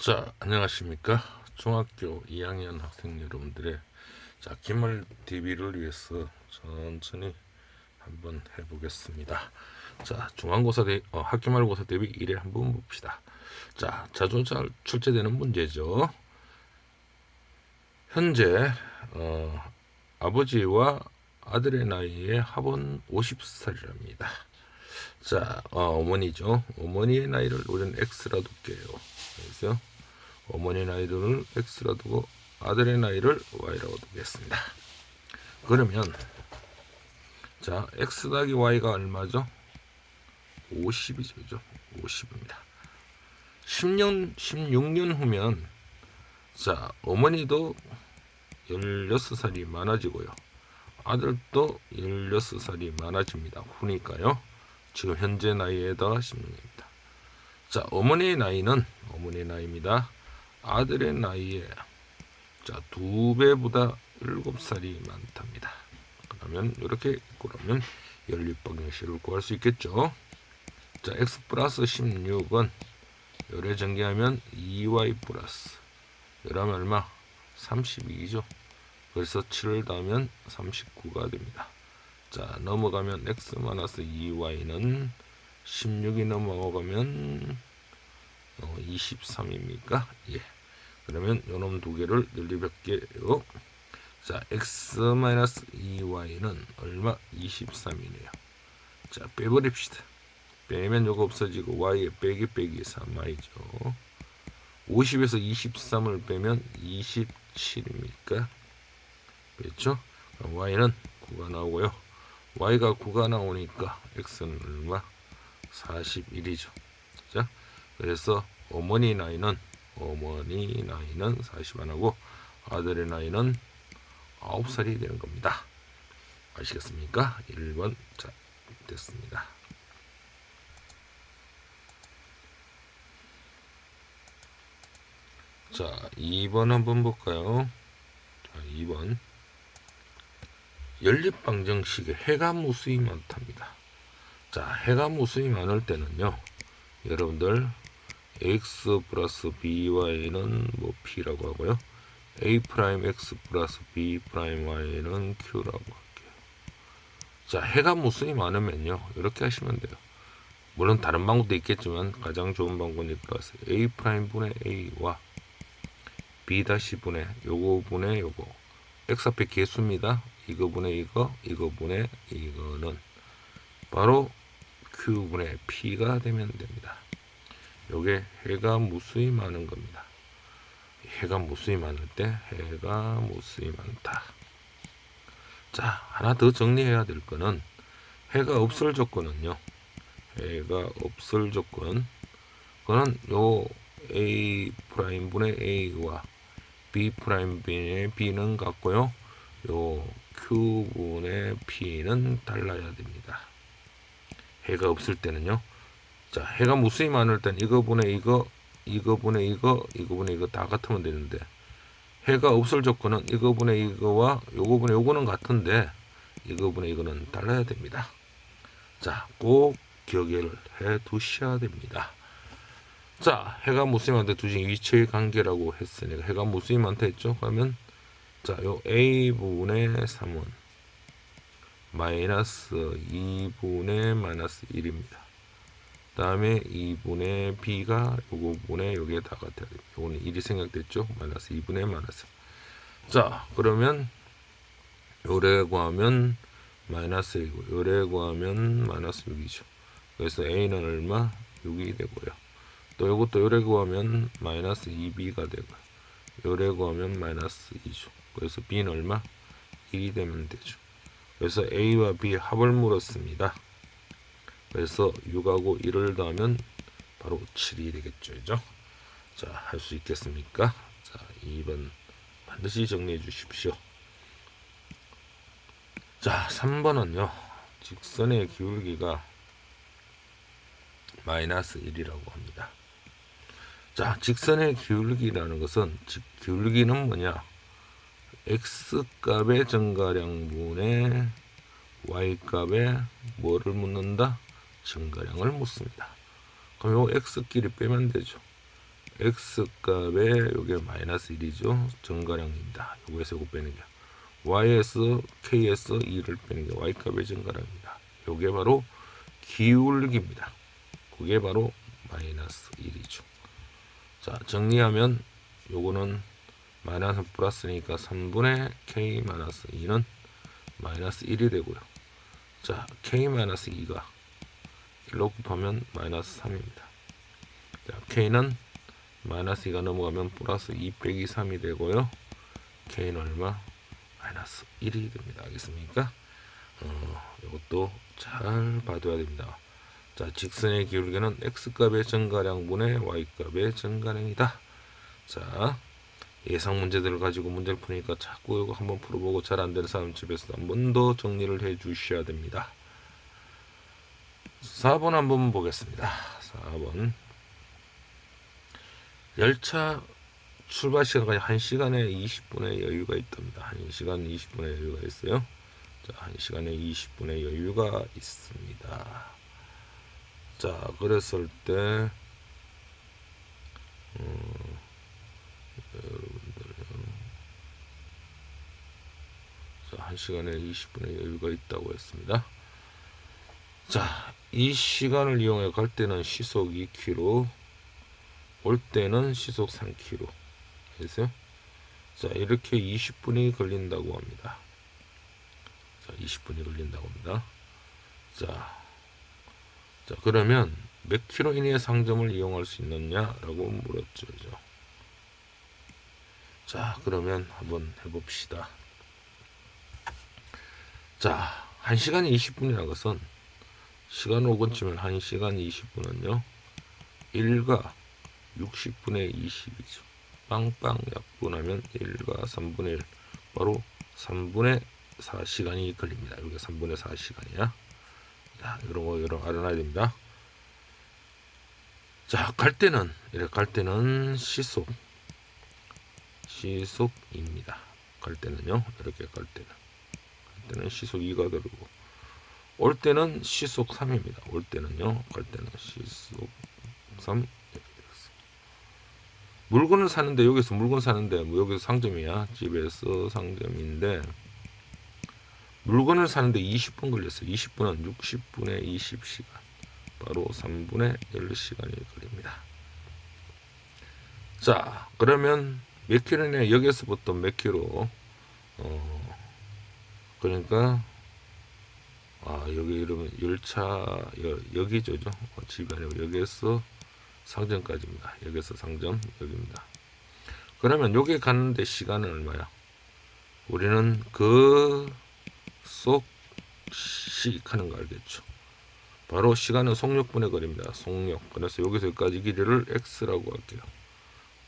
자, 안녕하십니까? 중학교 2학년 학생 여러분들의 기말 DB를 위해서 천천히 한번 해보겠습니다. 자, 학기말고사 대비 1회 한번 봅시다. 자, 자주 출제되는 문제죠. 현재 아버지와 아들의 나이의 합은 50살이랍니다. 자, 어머니죠. 어머니의 나이를 우리는 X라 둘게요. 그래서 어머니 나이를 X라 두고 아들의 나이를 Y라고 두겠습니다. 그러면 자, X 더하기 Y가 얼마죠? 50이죠. 그죠? 50입니다. 10년, 16년 후면 자, 어머니도 16살이 많아지고요. 아들도 16살이 많아집니다. 후니까요. 지금 현재 나이에다가 16입니다. 자, 어머니의 나이입니다. 아들의 나이에 자, 2배보다 7살이 많답니다. 그러면 이렇게 그러면 연립방정식을 구할 수 있겠죠. 자, x 플러스 16은 요래 전개하면 2y 플러스 요라면 얼마? 32죠. 그래서 7을 더하면 39가 됩니다. 자, 넘어가면 x 마이너스 2y는 16이 넘어가면 23입니까? 예. 그러면 요놈 두 개를 늘리볼게요. 자, x-2y는 얼마? 23이네요. 자, 빼버립시다. 빼면 요거 없어지고 y에 빼기 3y죠. 50에서 23을 빼면 27입니까? 그렇죠? 그럼 y는 9가 나오고요. y가 9가 나오니까 x는 얼마? 41이죠. 자, 그래서 어머니 나이는 40 안 하고 아들의 나이는 9살이 되는 겁니다. 아시겠습니까? 1번 자 됐습니다. 자, 2번 한번 볼까요? 자, 2번 연립방정식에 해가 무수히 많답니다. 자, 해가 무수히 많을 때는요, 여러분들 x 플러스 by는 뭐 p라고 하고요, a 프라임 x 플러스 b 프라임 y는 q라고 할게요. 자, 해가 무수히 많으면요, 이렇게 하시면 돼요. 물론 다른 방법도 있겠지만 가장 좋은 방법은 플러스 a 프라임 분의 a와 b 다시 분의 요거 분의 요거 x 앞에 개수입니다. 이거 분의 이거 분의 이거는 바로 q 분의 p가 되면 됩니다. 요게 해가 무수히 많은 겁니다. 해가 무수히 많을 때 해가 무수히 많다. 자, 하나 더 정리해야 될 거는 해가 없을 조건은요, 해가 없을 조건 그거는 요 a 프라임 분의 a와 b 프라임 분의 b는 같고요, 요 q 분의 p는 달라야 됩니다. 해가 없을 때는요, 자, 해가 무수히 많을 땐 이거 분의 이거 분의 이거 분의 이거 다 같으면 되는데, 해가 없을 조건은 이거 분의 이거와 요거 분의 요거는 같은데 이거 분의 이거는 달라야 됩니다. 자, 꼭 기억을 해 두셔야 됩니다. 자, 해가 무수히 많다 두중 위치의 관계라고 했으니까 해가 무수히 많다 했죠. 그러면 자, 요 a분의 3은 마이너스 2분의 마이너스 1입니다. 다음에 2분의 b가 요거 분의 요게 다 같아야 됩니다. 요거는 1이 생략됐죠. 마이너스 2분의 마이너스. 자, 그러면 요래 구하면 마이너스 1이고 요래 구하면 마이너스 6이죠. 그래서 a는 얼마? 6이 되고요. 또 요것도 요래 구하면 마이너스 2b가 되고요. 요래 구하면 마이너스 2죠. 그래서 b는 얼마? 1이 되면 되죠. 그래서 a와 b 합을 물었습니다. 그래서 6하고 1을 더하면 바로 7이 되겠죠. 그죠? 자, 할 수 있겠습니까? 자, 2번 반드시 정리해 주십시오. 자, 3번은요, 직선의 기울기가 마이너스 1이라고 합니다. 자, 직선의 기울기라는 것은, 기울기는 뭐냐? x값의 증가량분의 y값의 뭐를 묻는다? 증가량을 묻습니다. 그럼 요 x끼리 빼면 되죠. x 값에 요게 마이너스 1이죠. 정가량입니다. 요거에서 요거 빼는 게 y에서 k에서 2를 빼는 게 y 값의 정가량입니다. 요게 바로 기울기입니다. 그게 바로 마이너스 1이죠. 자, 정리하면 요거는 마이너스 플러스니까 3분의 k 마이너스 2는 마이너스 1이 되고요. 자, k 마이너스 2가 1로 곱하면 마이너스 3입니다. 자, k는 마이너스 2가 넘어가면 플러스 2 빼기 3이 되고요. k는 얼마? 마이너스 1이 됩니다. 알겠습니까? 이것도 잘 봐둬야 됩니다. 자, 직선의 기울기는 x값의 정가량분의 y값의 정가량이다. 자, 예상 문제들을 가지고 문제를 푸니까 자꾸 이거 한번 풀어보고 잘 안 되는 사람 집에서 한 번 더 정리를 해 주셔야 됩니다. 4번 한번 보겠습니다. 4번. 열차 출발 시간까지 1시간에 20분의 여유가 있답니다. 1시간 20분의 여유가 있어요. 자, 1시간에 20분의 여유가 있습니다. 자, 그랬을 때 여러분들 자, 1시간에 20분의 여유가 있다고 했습니다. 자, 이 시간을 이용해 갈 때는 시속 2km, 올 때는 시속 3km. 됐어요? 자, 이렇게 20분이 걸린다고 합니다. 자, 20분이 걸린다고 합니다. 자, 그러면 몇 킬로 이내의 상점을 이용할 수 있느냐라고 물었죠. 자, 그러면 한번 해봅시다. 자, 1시간에 20분이라는 것은 시간 5분 치면 1시간 20분은요 1과 60분의 20이죠. 빵빵 약분하면 1과 3분의 1 바로 3분의 4시간이 걸립니다. 여기가 3분의 4시간이야. 자, 이런 거 여러분 알아놔야 됩니다. 자, 갈 때는 시속입니다. 갈 때는요, 이렇게 갈 때는 시속 2가 들고, 올 때는 시속 3입니다. 올 때는요, 갈 때는 시속 3. 물건을 사는데, 여기서 물건 사는데, 뭐 여기서 상점이야. 집에서 상점인데, 물건을 사는데 20분 걸렸어요. 20분은 60분의 20시간. 바로 3분의 10시간이 걸립니다. 자, 그러면 몇 킬로냐? 여기서부터 몇 킬로? 그러니까 여기 이러면 열차 여기죠. 집이 아니고 여기에서 상점까지입니다. 여기서 상점 여기입니다. 그러면 여기 가는데 시간은 얼마야? 우리는 그 속씩 하는 거 알겠죠? 바로 시간은 속력분의 거리입니다. 속력. 그래서 여기서 여기까지 길이를 x라고 할게요.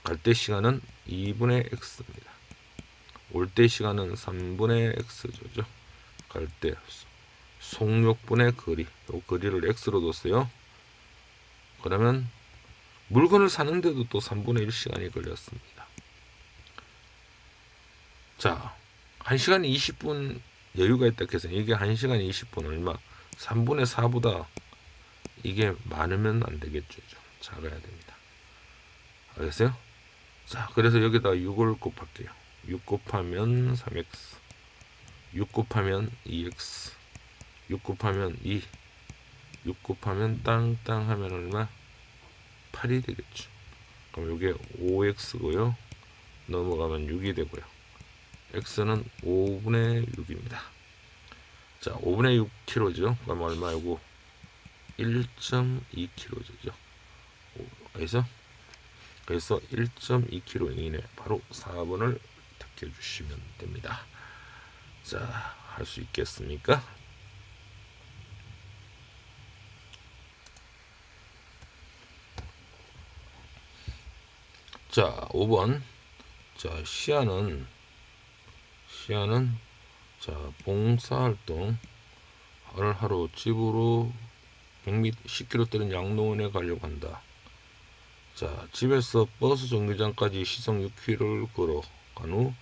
갈 때 시간은 2분의 x입니다. 올 때 시간은 3분의 x죠. 갈 때 속력분의 거리. 이 거리를 x로 뒀어요. 그러면 물건을 사는데도 또 3분의 1 시간이 걸렸습니다. 자, 1시간 20분 여유가 있다 해서 이게 1시간 20분 얼마? 3분의 4보다 이게 많으면 안 되겠죠. 작아야 됩니다. 알겠어요? 자, 그래서 여기다 6을 곱할게요. 6 곱하면 3x, 6 곱하면 2x, 6 곱하면 2, 6 곱하면 땅땅 하면 얼마? 8이 되겠죠. 그럼 이게 5x고요. 넘어가면 6이 되고요. x는 5분의 6입니다. 자, 5분의 6kg죠. 그럼 얼마? 요거 1.2kg죠. 그래서 1.2kg 이내 바로 4번을 택해 주시면 됩니다. 자, 할 수 있겠습니까? 자, 5번. 자, 시야는 자, 봉사활동 하루 집으로 100m 10km대는 양로원에 가려고 한다. 자, 집에서 버스 정류장까지 시속 6km를 걸어간 후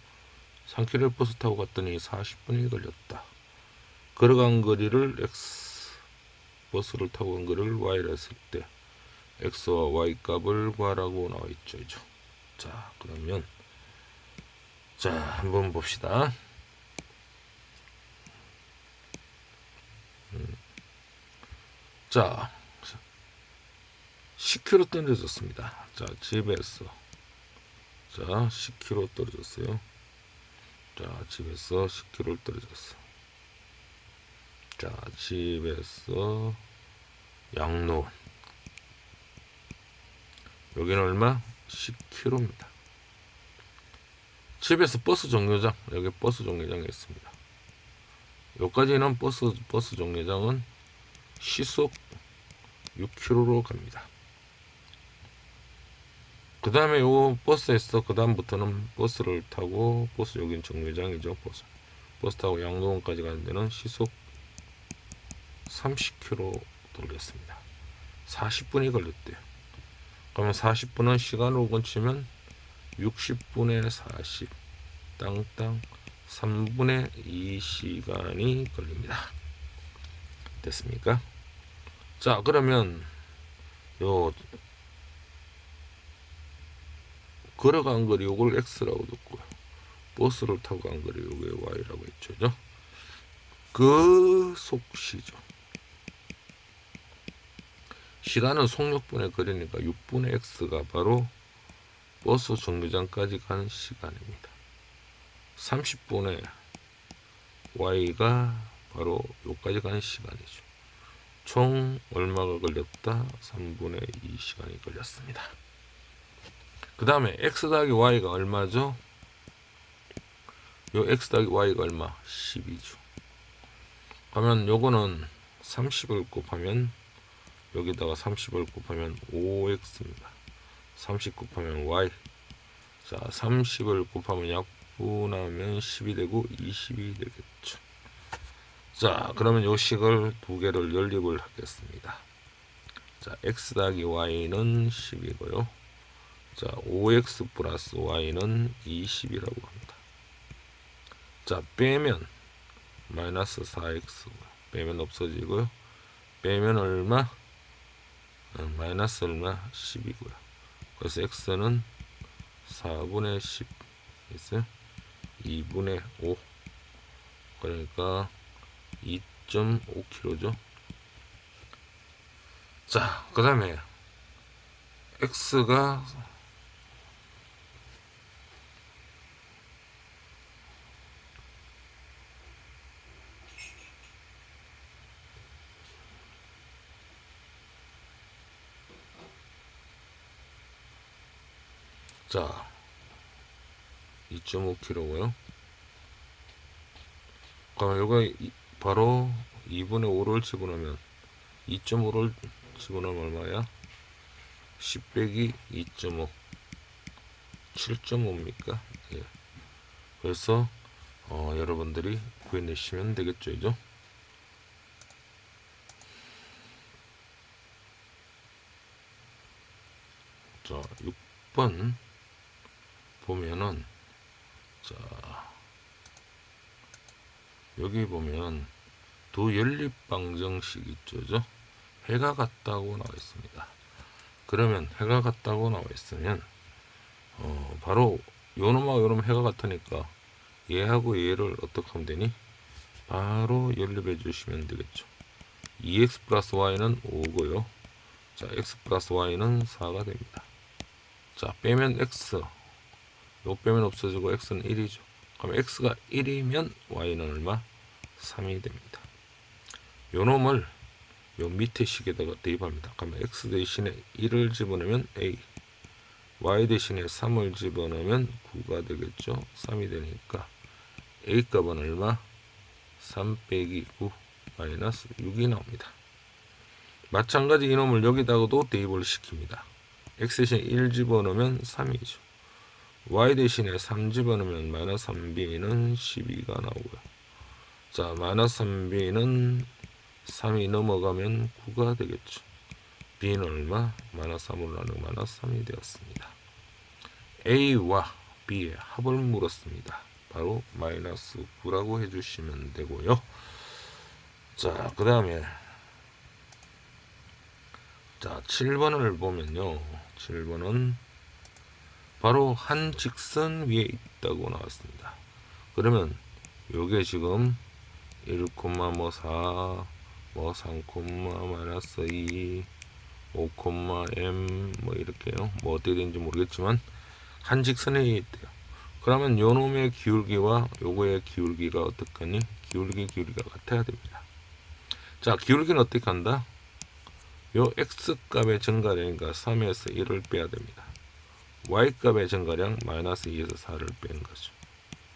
3km 버스 타고 갔더니 40분이 걸렸다. 걸어간 거리를 x, 버스를 타고 간 거리를 y라 했을 때 x와 y 값을 구하라고 나와 있죠. 자, 그러면 자, 한번 봅시다. 자, 10km 떨어졌습니다. 자, 집에서 자, 10km 떨어졌어요. 자, 집에서 10km 떨어졌어. 자, 집에서 양로원. 여기는 얼마? 10km입니다. 집에서 버스 정류장. 여기 버스 정류장이 있습니다. 여기까지는 버스 정류장은 시속 6km로 갑니다. 그 다음에 요 버스에서 그 다음부터는 버스를 타고 버스 여긴 정류장이죠. 버스 타고 양로원까지 가는 데는 시속 30km 돌렸습니다. 40분이 걸렸대요. 그러면 40분은 시간으로 건치면 60분의 40 땅땅 3분의 2시간이 걸립니다. 됐습니까? 자, 그러면 요 걸어간 거리 요걸 x라고 뒀고요. 버스를 타고 간 거리 요게 y라고 했죠. 그 속시죠. 시간은 속력분의 거리니까 6분의 x가 바로 버스 정류장까지 간 시간입니다. 30분의 y가 바로 요까지 간 시간이죠. 총 얼마가 걸렸다? 3분의 2시간이 걸렸습니다. 그 다음에 x 더하기 y가 얼마죠? 요 x 더하기 y가 얼마? 10이죠. 그러면 요거는 30을 곱하면 여기다가 30을 곱하면 5x입니다. 30 곱하면 y. 자, 30을 곱하면 약분하면 10이 되고 20이 되겠죠. 자, 그러면 요 식을 두 개를 연립을 하겠습니다. 자, x 더하기 y는 10이고요. 자, 5x 플러스 y는 20이라고 합니다. 자, 빼면 마이너스 4x 빼면 없어지고요. 빼면 얼마? 마이너스 얼마? 10이고요. 그래서 x는 4분의 10 있어요. 2분의 5 그러니까 2.5kg죠. 자, 그 다음에 x가 자 2.5kg고요. 그러면 이거 바로 2분의 5를 집어넣으면 2.5를 집어넣으면 얼마야? 10 빼기 2.5 7.5입니까? 예. 그래서 여러분들이 구해내시면 되겠죠, 이죠? 자, 6번 보면은 자 여기 보면 두 연립 방정식 있죠. 해가 같다고 나와 있습니다. 그러면 해가 같다고 나와 있으면 바로 요놈하고 요놈 해가 같으니까 얘하고 얘를 어떻게 하면 되니? 바로 연립해 주시면 되겠죠. 2x 플러스 y는 5고요. 자, x 플러스 y는 4가 됩니다. 자, 빼면 x 요 빼면 없어지고 x는 1이죠. 그럼 x가 1이면 y는 얼마? 3이 됩니다. 요 놈을 요 밑에 식에다가 대입합니다. 그러면 x 대신에 1을 집어넣으면 a, y 대신에 3을 집어넣으면 9가 되겠죠. 3이 되니까 a 값은 얼마? 3 빼기 9 마이너스 6이 나옵니다. 마찬가지 이놈을 여기다가도 대입을 시킵니다. x 대신에 1 집어넣으면 3이죠. y 대신에 3 집어넣으면 마이너스 3b는 12가 나오고요. 자, 마이너스 3b는 3이 넘어가면 9가 되겠죠. b는 얼마? 마이너스 3으로 나누면 마이너스 3이 되었습니다. a와 b의 합을 물었습니다. 바로 마이너스 9라고 해주시면 되고요. 자, 그 다음에 자, 7번을 보면요. 7번은 바로 한 직선 위에 있다고 나왔습니다. 그러면 요게 지금 1, 뭐 4, 뭐 3, 마이너스 2, 5, m 뭐 이렇게요. 뭐 어떻게 되는지 모르겠지만 한 직선에 있대요. 그러면 요 놈의 기울기와 요거의 기울기가 어떻겠니? 기울기가 같아야 됩니다. 자, 기울기는 어떻게 한다? 요 x값의 증가량이니까 3에서 1을 빼야 됩니다. y값의 증가량 마이너스 2에서 4를 빼는 거죠.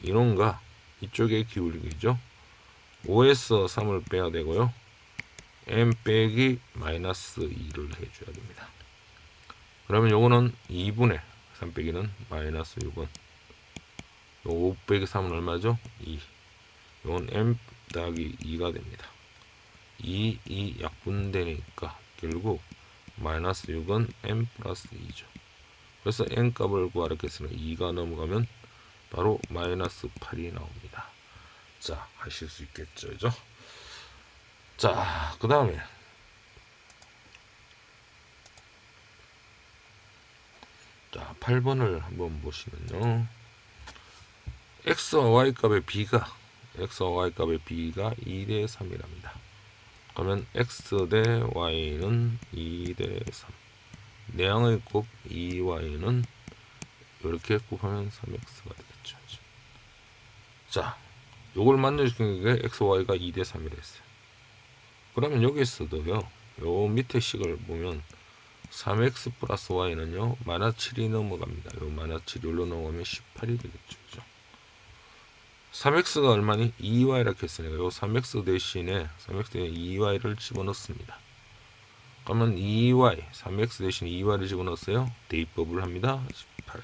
이놈과 이쪽의 기울기죠. 5에서 3을 빼야 되고요. m 빼기 마이너스 2를 해줘야 됩니다. 그러면 요거는 2분의 3 빼기는 마이너스 6은 5 빼기 3은 얼마죠? 2. 요건 m 더하기 2가 됩니다. 2 약분되니까 결국 마이너스 6은 m 플러스 2죠. 그래서 n 값을 구하라 했으니까 2가 넘어가면 바로 마이너스 8이 나옵니다. 자, 하실 수 있겠죠, 그죠? 자, 그 다음에 자, 8번을 한번 보시면요. x와 y 값의 b가 2대 3이랍니다. 그러면 x 대 y는 2대 3. 내항의 곱 2y는 이렇게 곱하면 3x가 되겠죠. 자, 요걸 만들어주는 게 x, y가 2대 3이라 했어요. 그러면 여기서도요, 요 밑에 식을 보면 3x 플러스 y는요, 마이너스 7이 넘어갑니다. 요 마이너스 7이 올려 넘어가면 18이 되겠죠. 그죠? 3x가 얼마니? 2y라고 했으니까 요 3x 대신에 2y를 집어넣습니다. 그러면 2y, 3x 대신 2y를 집어넣었어요. 대입법을 합니다. 18.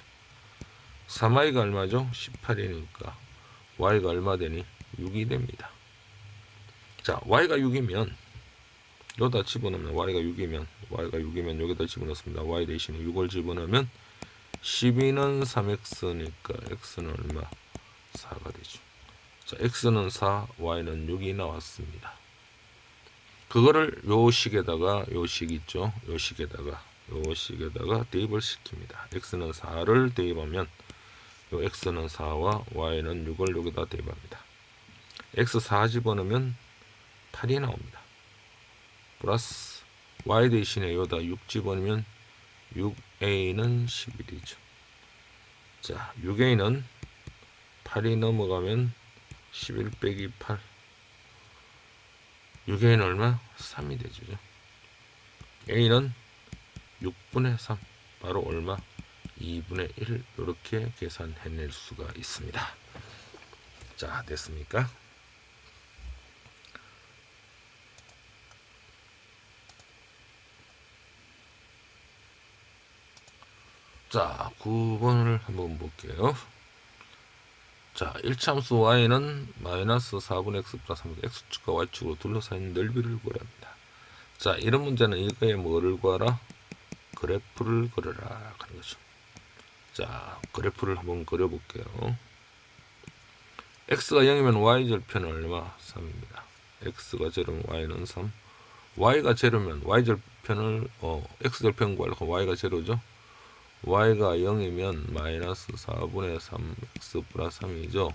3y가 얼마죠? 18이니까 y가 얼마 되니? 6이 됩니다. 자, y가 6이면 여기다 집어넣으면 y가 6이면 여기다 집어넣습니다. y 대신에 6을 집어넣으면 12는 3x니까 x는 얼마? 4가 되죠. 자, x는 4, y는 6이 나왔습니다. 그거를 요 식에다가 요 식 있죠? 요 식에다가 대입을 시킵니다. x는 4를 대입하면 요 x는 4와 y는 6을 여기다 대입합니다. x 4 집어넣으면 8이 나옵니다. 플러스 y 대신에 여기다 6 집어넣으면 6a는 11이죠. 자, 6a는 8이 넘어가면 11 빼기 8. 6a는 얼마? 3이 되죠. a는 6분의 3. 바로 얼마? 2분의 1. 이렇게 계산해낼 수가 있습니다. 자, 됐습니까? 자, 9번을 한번 볼게요. 자, 1차함수 y는 마이너스 4분의 x 플러스 3분의 x축과 y축으로 둘러싸인 넓이를 구하랍니다. 자, 이런 문제는 이거에 뭐를 구하라? 그래프를 그려라 하는 거죠. 자, 그래프를 한번 그려볼게요. x가 0이면 y절편은 얼마? 3입니다. x가 0이면 y는 3. y가 0이면 y절편을 x절편 구하려고 y가 0죠. y가 0이면 마이너스 4분의 3x 플러스 3이죠.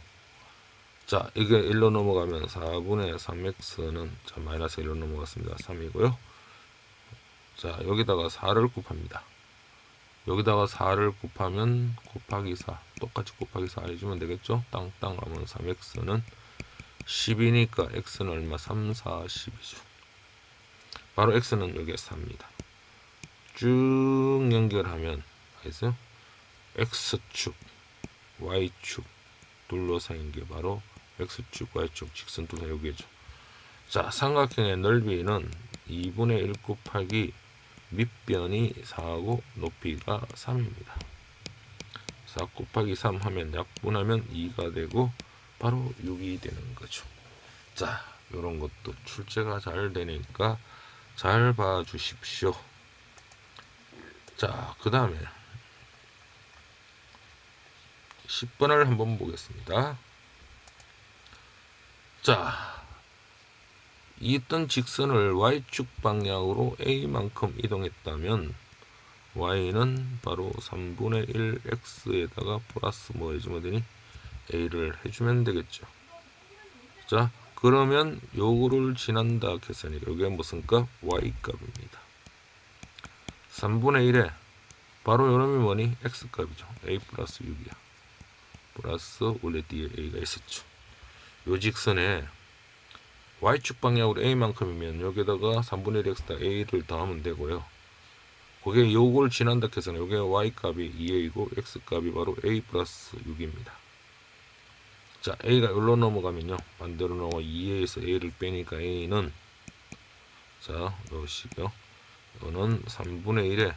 자, 이게 1로 넘어가면 4분의 3x는 자, 마이너스 1로 넘어갔습니다. 3이고요. 자, 여기다가 4를 곱합니다. 여기다가 4를 곱하면 곱하기 4 똑같이 곱하기 4 해주면 되겠죠. 땅땅 하면 3x는 10이니까 x는 얼마? 3, 4, 10이죠. 바로 x는 여기에 4입니다. 쭉 연결하면 알겠어요? x축, y축 둘러싸인 게 바로 x축, y축 직선 둘러싸인 여기죠. 자, 삼각형의 넓이는 2분의 1 곱하기 밑변이 4하고 높이가 3입니다. 4 곱하기 3 하면 약분하면 2가 되고 바로 6이 되는 거죠. 자, 이런 것도 출제가 잘 되니까 잘 봐주십시오. 자, 그 다음에 10번을 한번 보겠습니다. 자, 있던 직선을 y축 방향으로 a만큼 이동했다면 y는 바로 3분의 1 x에다가 플러스 뭐 해주면 되니 a를 해주면 되겠죠. 자, 그러면 요거를 지난다 했으니까 요게 무슨 값? y 값입니다. 3분의 1에 바로 요놈이 뭐니? x 값이죠. a 플러스 6이야. 플러스 원래 뒤에 a가 있었죠. 요 직선에 y축 방향으로 a만큼이면 여기다가 3분의 1 x다 a를 더하면 되고요. 그게 요걸 지난다 해서 요게 y 값이 2a이고 x 값이 바로 a 플러스 6입니다. 자, a가 여기로 넘어가면요 반대로 넘어 2a에서 a를 빼니까 a는 자 넣으시고요. 이거는 3분의 1에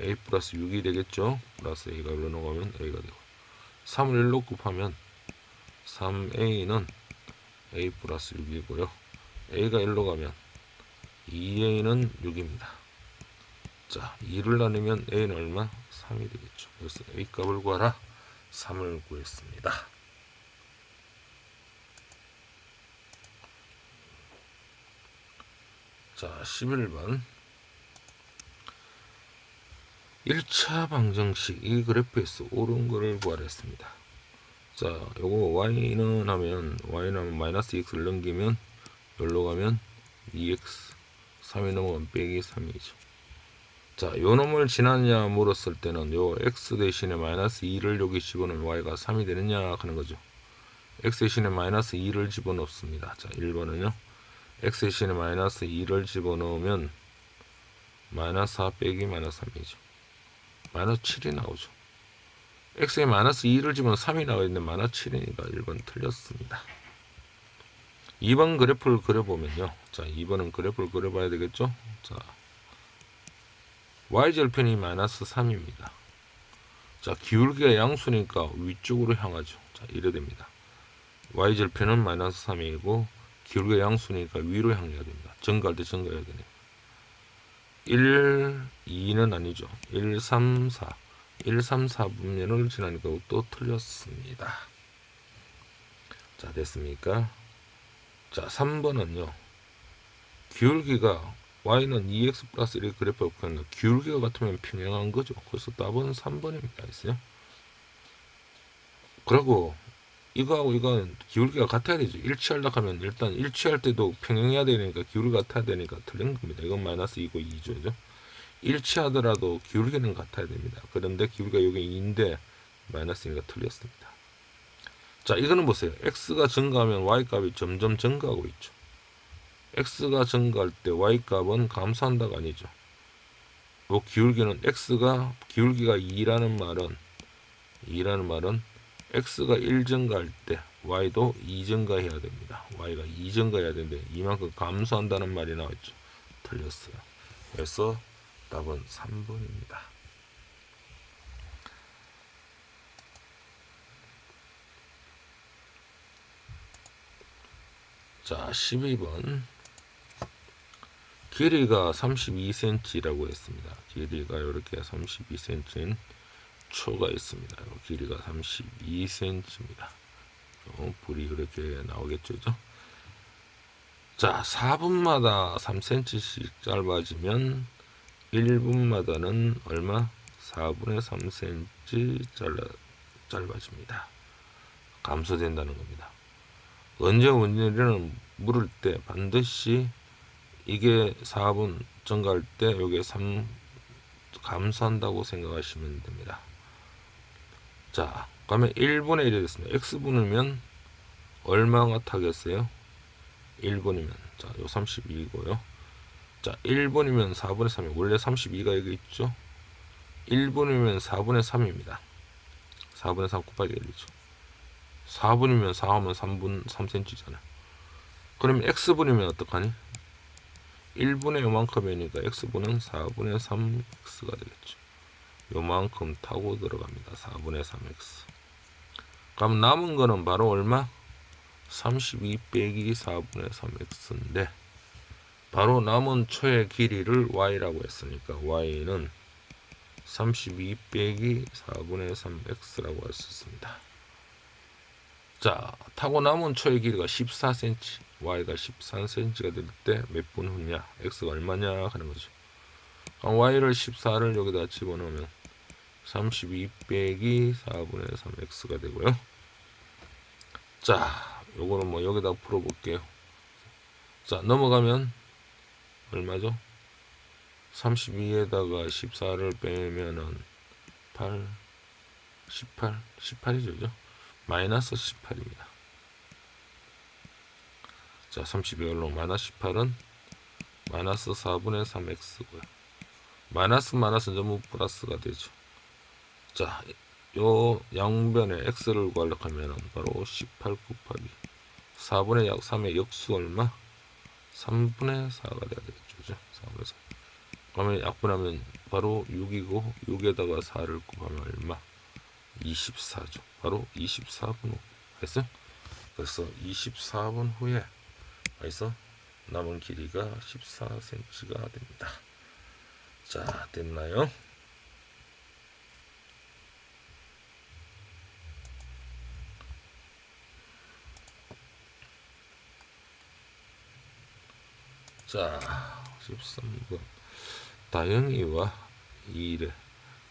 a 플러스 6이 되겠죠. 플러스 a가 여기로 넘어가면 a가 되고 3을 1로 곱하면 3a는 a 플러스 6이고요. a가 1로 가면 2a는 6입니다. 자, 2를 나누면 a는 얼마? 3이 되겠죠. 그래서 a 값을 구하라. 3을 구했습니다. 자, 11번 1차 방정식 이 그래프에서 옳은 거를 구하라 했습니다. 자, 요거 y는 하면 마이너스 2x를 넘기면 여기로 가면 2x 3이 넘어가면 빼기 3이죠. 자, 요 놈을 지났냐 물었을 때는 요 x 대신에 마이너스 2를 여기 집어넣으면 y가 3이 되느냐 하는 거죠. x 대신에 마이너스 2를 집어넣습니다. 자, 1번은요. x 대신에 마이너스 2를 집어넣으면 마이너스 4 빼기 마이너스 3이죠. 마이너스 7이 나오죠. x에 마이너스 2를 집어넣으면 3이 나와 있는데 마이너스 7이니까 1번 틀렸습니다. 2번 그래프를 그려보면요. 자, 2번은 그래프를 그려봐야 되겠죠. 자, y절편이 마이너스 3입니다. 자, 기울기가 양수니까 위쪽으로 향하죠. 자, 이래 됩니다. y절편은 마이너스 3이고 기울기가 양수니까 위로 향해야 됩니다. 증가할 때 증가해야 되네요. 1, 2는 아니죠. 1, 3, 4. 1, 3, 4분면을 지나니까 또 틀렸습니다. 자, 됐습니까? 자, 3번은요. 기울기가 y는 2x 플러스 1의 그래프가 그냥 기울기가 같으면 평행한 거죠. 그래서 답은 3번입니다. 했어요. 그리고 이거하고 이거는 기울기가 같아야 되죠. 일치하려고 하면 일단 일치할 때도 평행해야 되니까 기울기가 같아야 되니까 틀린 겁니다. 이건 마이너스 2고 2죠. 그죠? 일치하더라도 기울기는 같아야 됩니다. 그런데 기울기가 여기 2인데 마이너스니까 틀렸습니다. 자, 이거는 보세요. x가 증가하면 y값이 점점 증가하고 있죠. x가 증가할 때 y값은 감소한다가 아니죠. 요 기울기는 기울기가 2라는 말은 x가 1 증가할 때 y도 2 증가해야 됩니다. y가 2 증가해야 되는데 이만큼 감소한다는 말이 나왔죠. 틀렸어요. 그래서 답은 3번입니다. 자, 12번 길이가 32cm라고 했습니다. 길이가 이렇게 32cm인 초가 있습니다. 길이가 32cm입니다. 불이 이렇게 나오겠죠. 자, 4분마다 3cm씩 짧아지면 1분마다는 얼마? 4분의 3cm 짧아집니다. 감소된다는 겁니다. 언제는 물을 때 반드시 이게 4분 증가할 때 여기에 3 감소한다고 생각하시면 됩니다. 자, 그러면 1분의 1이 됐습니다. x분이면 얼마가 타겠어요? 1분이면 자, 요 32이고요. 자, 1분이면 4분의 3이 원래 32가 여기 있죠. 1분이면 4분의 3입니다. 4분의 3 곱하기 1이죠. 4분이면 4하면 3분 3cm잖아요. 그러면 x분이면 어떡하니? 1분의 요만큼이니까 x분은 4분의 3x가 되겠죠. 요만큼 타고 들어갑니다. 4분의 3x. 그럼 남은 거는 바로 얼마? 32 빼기 4분의 3x인데 바로 남은 초의 길이를 y라고 했으니까 y는 32 빼기 4분의 3x라고 할 수 있습니다. 자, 타고 남은 초의 길이가 14cm, y가 13cm가 될 때 몇 분 후냐, x가 얼마냐 하는 거죠. y를 14를 여기다 집어넣으면 32 빼기 4분의 3x가 되고요. 자, 요거는 뭐 여기다 풀어볼게요. 자, 넘어가면 얼마죠? 32에다가 14를 빼면은 8, 18, 18이죠. 마이너스 18입니다. 자, 32열로 마이너스 18은 마이너스 4분의 3x고요. 마이너스 전부 플러스가 되죠. 자, 요 양변에 x를 구하려고 하면 바로 18 곱하기 4분의 약 3의 역수 얼마? 3분의 4가 돼야 되겠죠. 4분의 4. 그러면 약분하면 바로 6이고 6에다가 4를 곱하면 얼마? 24죠. 바로 24분 후. 됐어요? 그래서 24분 후에 그래서 남은 길이가 14cm가 됩니다. 자, 됐나요? 자, 13번 다영이와 이래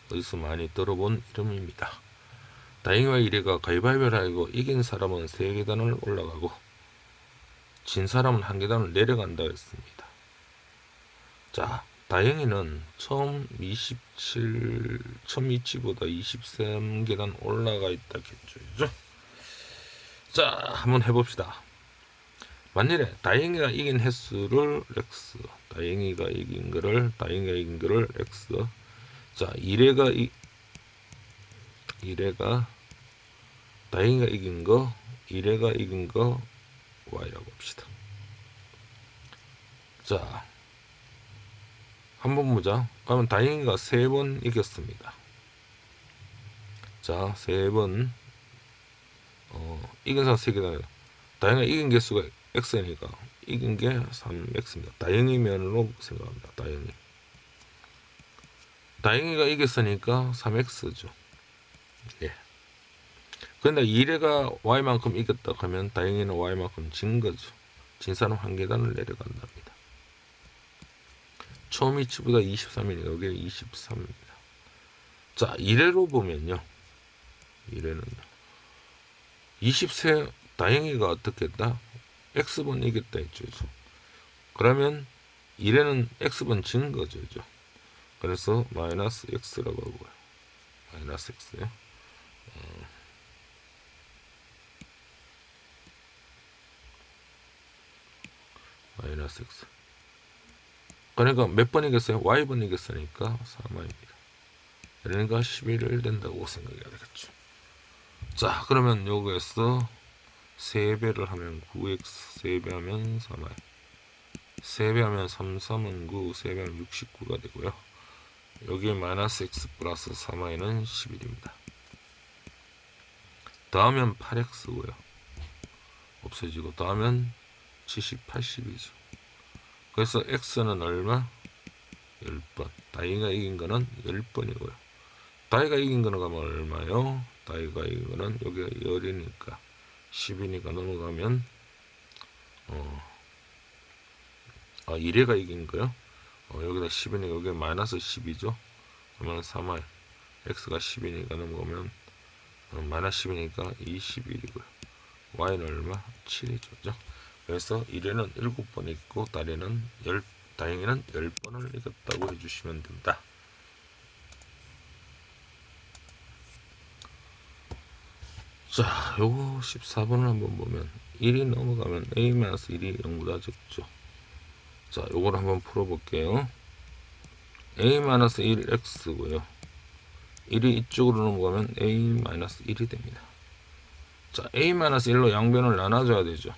어디서 많이 들어본 이름입니다. 다영이와 이래가 가위바위보를 하고 이긴 사람은 3계단을 올라가고 진 사람은 1계단을 내려간다 했습니다. 자, 다영이는 처음 위치보다 23계단 올라가 있다 했죠. 자, 한번 해봅시다. 만일에 다영이가 이긴 횟수를 x, 다영이가 이긴 거를 x. 자, 이래가 다영이가 이긴 거 y라고 합시다. 자, 한번 보자. 그러면 다영이가 3번 이겼습니다. 자, 3번 이긴 사람 3개다. 다영이가 이긴 개수가 x니까 이긴 게 3x입니다. 다영이 면으로 생각합니다. 다영이가 이겼으니까 3x죠. 예. 근데 이래가 y만큼 이겼다 하면 다영이는 y만큼 진 거죠. 진 사람 1계단을 내려간답니다. 처음 위치보다 23이니까 여기 23입니다. 자, 이래로 보면요. 이래는요. 20세 다영이가 어떻게 했다? x번 이겼다 했죠. 그러면 이래는 x번 진 거죠. 그래서 마이너스 x라고 하고요. 마이너스 x요. 마이너스 x. 그러니까 몇 번 이겼어요? y번 이겼으니까 3y입니다. 그러니까 11을 된다고 생각해야 되겠죠. 자, 그러면 여기에서 3배를 하면 9x, 3배하면 3y, 3배하면 3, 3은 9, 3배하면 69가 되고요. 여기에 마이너스 x 플러스 3y는 11입니다. 더하면 8x고요. 없어지고 더하면 70, 80이죠. 그래서 x는 얼마? 10번. 다이가 이긴 거는 10번이고요. 다이가 이긴 거는 가면 얼마요? 다이가 이긴 거는 여기가 열이니까 10이니까 넘어가면 1회가 이긴 거요. 여기다 10이니까 여기 마이너스 10이죠. 그러면 3y x가 10이니까 넘어가면 마이너스 10이니까 21이고요. y는 얼마? 7이죠. 그래서 1회는 7번 있고 다이는 10번을 이겼다고 해주시면 됩니다. 자, 요거 14번을 한번 보면 1이 넘어가면 a-1이 0보다 적죠. 자, 요걸 한번 풀어볼게요. a-1x고요. 1이 이쪽으로 넘어가면 a-1이 됩니다. 자, a-1로 양변을 나눠줘야 되죠.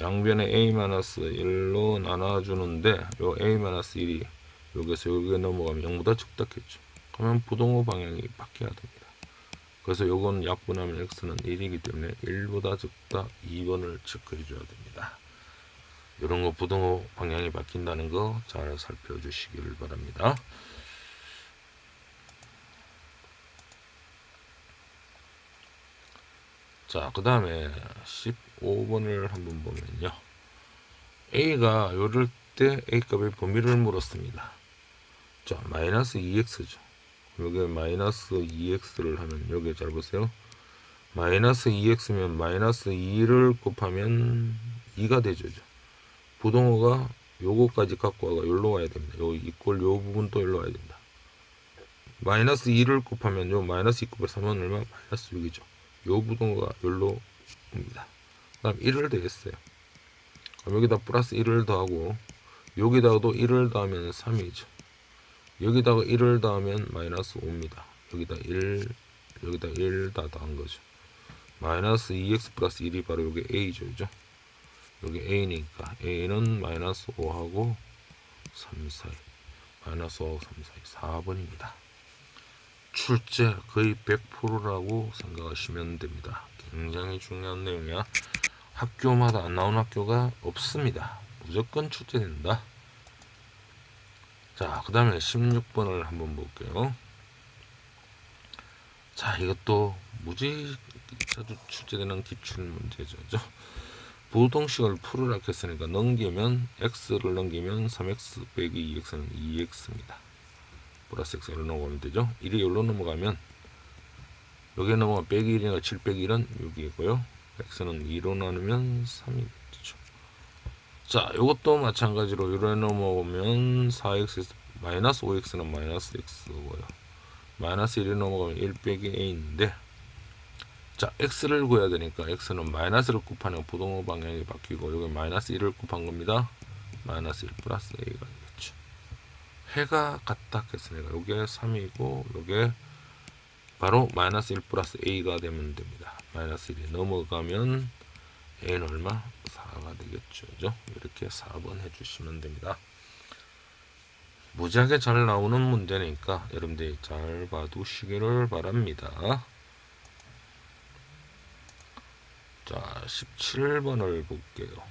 양변에 a-1로 나눠주는데 요 a-1이 여기서 여기에 넘어가면 0보다 적다겠죠. 그러면 부동호 방향이 바뀌어야 됩니다. 그래서 요건 약분하면 x는 1이기 때문에 1보다 적다 2번을 체크해 줘야 됩니다. 이런 거 부동호 방향이 바뀐다는 거 잘 살펴주시기를 바랍니다. 자, 그 다음에 15번을 한번 보면요. A가 이럴 때 A값의 범위를 물었습니다. 자, 마이너스 2x죠. 여기 마이너스 2x를 하면 여기 잘 보세요. 마이너스 2x면 마이너스 2를 곱하면 2가 되죠. 부동호가 요거까지 갖고 와가 여기로 와야 됩니다. 요 이꼴 요 부분 또 여기로 와야 된다. 마이너스 2를 곱하면 요 마이너스 2 곱해 3은 얼마? 마이너스 6이죠. 요 부동호가 여기로 옵니다. 그 다음 1을 더했어요. 그럼 여기다 플러스 1을 더하고 여기다가도 1을 더하면 3이죠. 여기다가 1을 더하면 마이너스 5입니다. 여기다 1, 여기다 1 다 더한 거죠. 마이너스 2x 플러스 1이 바로 여기 a죠. 그죠? 여기 a니까 a는 마이너스 5하고 3 사이, 마이너스 5하고 3 사이 4번입니다. 출제 거의 100%라고 생각하시면 됩니다. 굉장히 중요한 내용이야. 학교마다 안 나오는 학교가 없습니다. 무조건 출제된다. 자, 그 다음에 16번을 한번 볼게요. 자, 이것도 무지 자주 출제되는 기출 문제죠. 부동식을 풀으라 했으니까 넘기면 x를 넘기면 3x 빼기 2x는 2x입니다. 플러스 x를 넘어가면 되죠. 1이 여기로 넘어가면 여기에 넘어가면 빼기 1이니까 7 빼기 1은 6이고요. x는 2로 나누면 3이 되죠. 자, 이것도 마찬가지로 여기로 넘어오면 4x 마이너스 5x는 마이너스 x고요. 마이너스 1이 넘어가면 1 빼기 a인데, 자, x를 구해야 되니까 x는 마이너스를 곱하는 부동호 방향이 바뀌고 여기 마이너스 1을 곱한 겁니다. 마이너스 1 플러스 a가 되겠죠. 해가 같다 했으니까 요게 3이고 요게 바로 마이너스 1 플러스 a가 되면 됩니다. 마이너스 1이 넘어가면 a는 얼마? 4가 되겠죠. 그죠? 이렇게 4번 해주시면 됩니다. 무지하게 잘 나오는 문제니까 여러분들이 잘 봐두시기를 바랍니다. 자, 17번을 볼게요.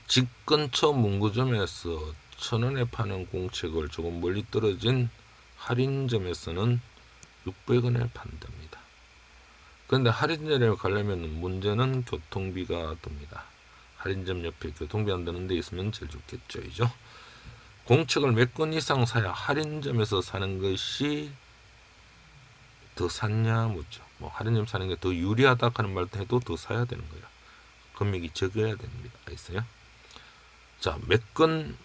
집 근처 문구점에서 1,000원에 파는 공책을 조금 멀리 떨어진 할인점에서는 600원에 판답니다. 그런데 할인점에 가려면 문제는 교통비가 듭니다. 할인점 옆에 교통비 안 드는 데 있으면 제일 좋겠죠. 이죠? 공책을 몇 권 이상 사야 할인점에서 사는 것이 더 샀냐 묻죠. 뭐 할인점 사는 게 더 유리하다 하는 말도 해도 더 사야 되는 거예요. 금액이 적어야 됩니다. 알겠어요? 자, 몇 건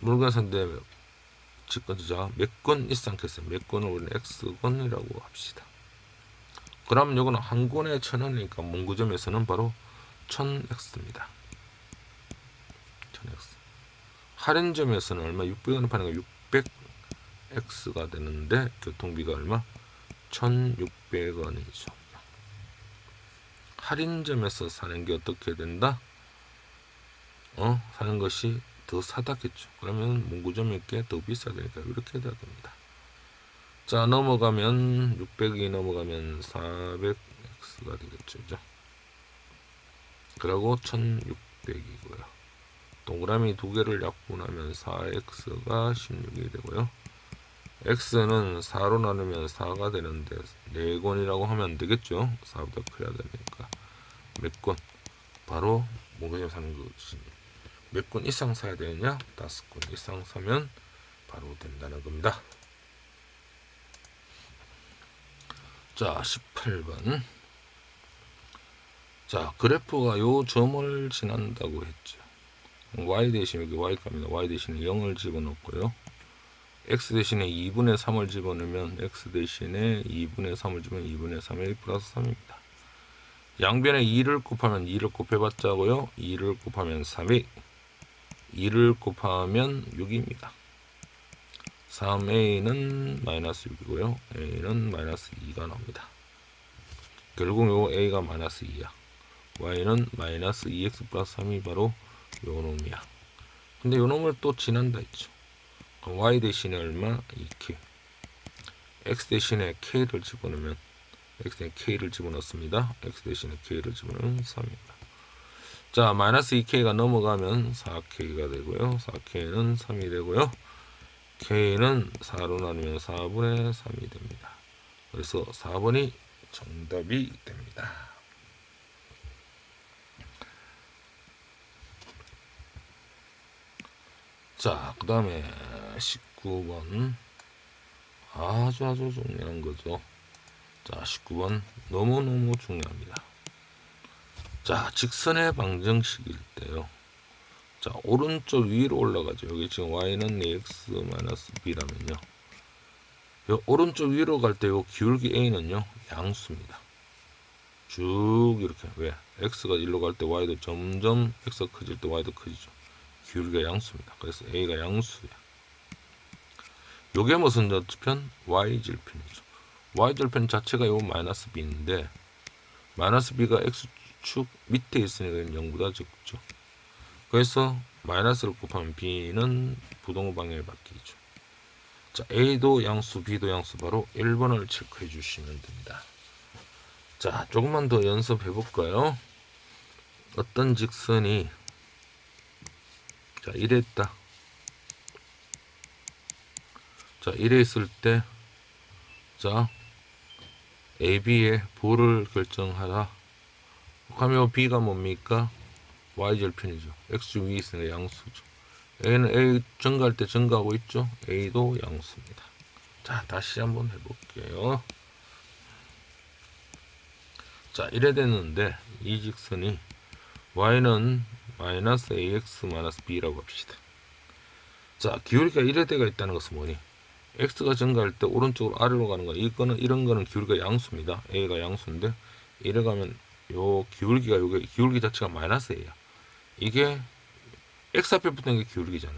물건 산데 집건자 몇 건 이상 했어요. 몇 건을 우리는 x건이라고 합시다. 그럼 이거는 한 권에 1,000원이니까 문구점에서는 바로 1000x입니다. 1000x. 할인점에서는 얼마? 600원에 파는 거 600x가 되는데 교통비가 얼마? 1,600원이죠. 할인점에서 사는 게 어떻게 된다? 사는 것이 더 사다겠죠. 그러면 문구점에 더 비싸니까 이렇게 돼야 됩니다. 자, 넘어가면 600이 넘어가면 400x가 되겠죠. 그죠? 그리고 1600이고요. 동그라미 두 개를 약분하면 4x가 16이 되고요. x는 4로 나누면 4가 되는데 4권이라고 하면 되겠죠. 4보다 커야 되니까. 몇 권? 바로 문구점 사는 것이 몇 권 이상 사야 되느냐? 5권 이상 사면 바로 된다는 겁니다. 자, 18번. 자, 그래프가 요 점을 지난다고 했죠. y 대신 여기 y값입니다. y 대신에 0을 집어넣고요. x 대신에 2분의 3을 집어넣으면 x 대신에 2분의 3을 집어넣으면 2분의 3의 1 플러스 3입니다. 양변에 2를 곱하면 2를 곱해봤자고요. 2를 곱하면 3이 2를 곱하면 6입니다. 3a는 마이너스 6이고요. a는 마이너스 2가 나옵니다. 결국 요 a가 마이너스 2야. y는 마이너스 2x 플러스 3이 바로 요 놈이야. 근데 요 놈을 또 지난다 했죠. 그럼 y 대신에 얼마? 2k. x 대신에 k를 집어넣으면 x 대신에 k를 집어넣습니다. x 대신에 k를 집어넣으면 3입니다. 자, 마이너스 2k가 넘어가면 4k가 되고요. 4k는 3이 되고요. k는 4로 나누면 4분의 3이 됩니다. 그래서 4번이 정답이 됩니다. 자, 그 다음에 19번 아주 중요한 거죠. 자, 19번 너무너무 중요합니다. 자, 직선의 방정식일 때요. 자, 오른쪽 위로 올라가죠. 여기 지금 y는 x-b라면요. 요 오른쪽 위로 갈 때 요 기울기 a는요, 양수입니다. 쭉 이렇게. 왜? x가 일로 갈 때 y도 점점 x가 커질 때 y도 커지죠. 기울기가 양수입니다. 그래서 a가 양수야. 요게 무슨 절편? y절편이죠. y절편 자체가 요 마이너스 b인데 마이너스 b가 x축 밑에 있으니까 0보다 적죠. 그래서 마이너스를 곱하면 b는 부동호 방향이 바뀌죠. 자, a도 양수, b도 양수. 바로 1번을 체크해 주시면 됩니다. 자, 조금만 더 연습해 볼까요? 어떤 직선이 자, 이랬다. 자, 이래 있을 때 자, AB의 부를 결정하라. 하면 B가 뭡니까? Y절편이죠. X축 위에 있으니까 양수죠. A는 A 증가할 때 증가하고 있죠. A도 양수입니다. 자, 다시 한번 해볼게요. 자, 이래 됐는데 이 직선이 Y는 마이너스 AX 마이너스 B라고 합시다. 자, 기울기가 이래 때가 있다는 것은 뭐니? X가 증가할 때 오른쪽으로 아래로 가는 거. 이런 거는 기울기가 양수입니다. A가 양수인데 이래 가면 요 기울기가 요게 기울기 자체가 마이너스 A야. 이게 X 앞에 붙는 게 기울기잖아.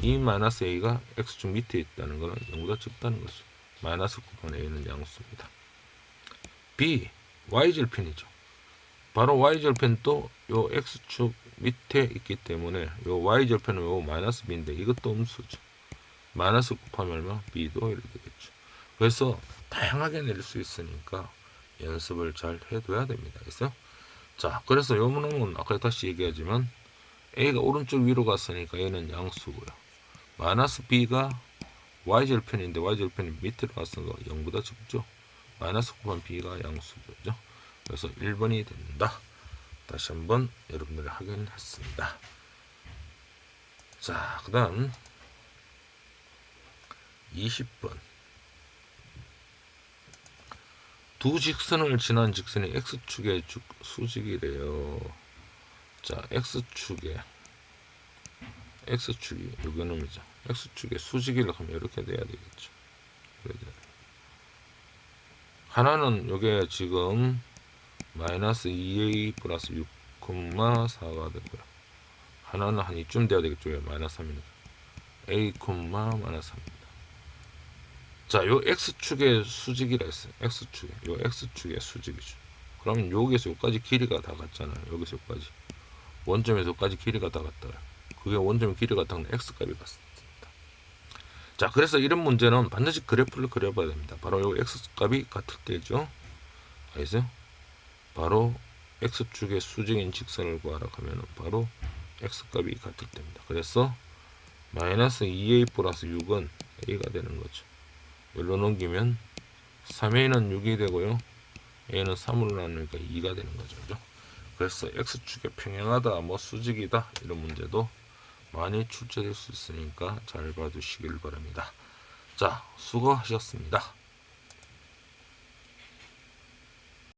이 마이너스 A가 X축 밑에 있다는 거는 0보다 적다는 거죠. 마이너스 9번 A는 양수입니다. B, Y절편이죠. 바로 Y절편도 요 X축 밑에 있기 때문에 요 Y절편은 요 마이너스 B인데 이것도 음수죠. 마이너스 곱하면 얼마? B도 이렇게 되겠죠. 그래서 다양하게 낼 수 있으니까 연습을 잘 해둬야 됩니다. 그래서 자, 그래서 요 문항은 아까 다시 얘기하지만 A가 오른쪽 위로 갔으니까 A는 양수고요. 마이너스 B가 Y절편인데 Y절편이 밑으로 갔으니까 0보다 적죠. 마이너스 곱하면 B가 양수죠. 그래서 1번이 된다. 다시 한번 여러분들이 확인했습니다. 자, 그 다음 20번. 두 직선을 지난 직선이 X축의 수직이래요. 자, X축이 요거놈이죠. X축의 수직이라고 하면 이렇게 돼야 되겠죠. 하나는 요게 지금 마이너스 2a 플러스 6,4가 되고요. 하나는 한 이쯤 돼야 되겠죠. 마이너스 3이니까. a, 마이너스 3입니다. 자, 요 X축의 수직이라 했어요. 요 X축의 수직이죠. 그러면 여기서 여기까지 길이가 다 같잖아요. 여기서 여기까지. 원점에서 여기까지 길이가 다 같다. 그게 원점 길이가 같은 X값이 같습니다. 자, 그래서 이런 문제는 반드시 그래프를 그려봐야 됩니다. 바로 요 X값이 같을 때죠. 알겠어요? 바로 X축의 수직인 직선을 구하라 하면 바로 X값이 같을 때입니다. 그래서 마이너스 2a 플러스 6은 a가 되는 거죠. 여기로 넘기면 3a는 6이 되고요. a는 3으로 나누니까 2가 되는 거죠. 그래서 X축에 평행하다, 뭐 수직이다 이런 문제도 많이 출제될 수 있으니까 잘 봐두시길 바랍니다. 자, 수고하셨습니다.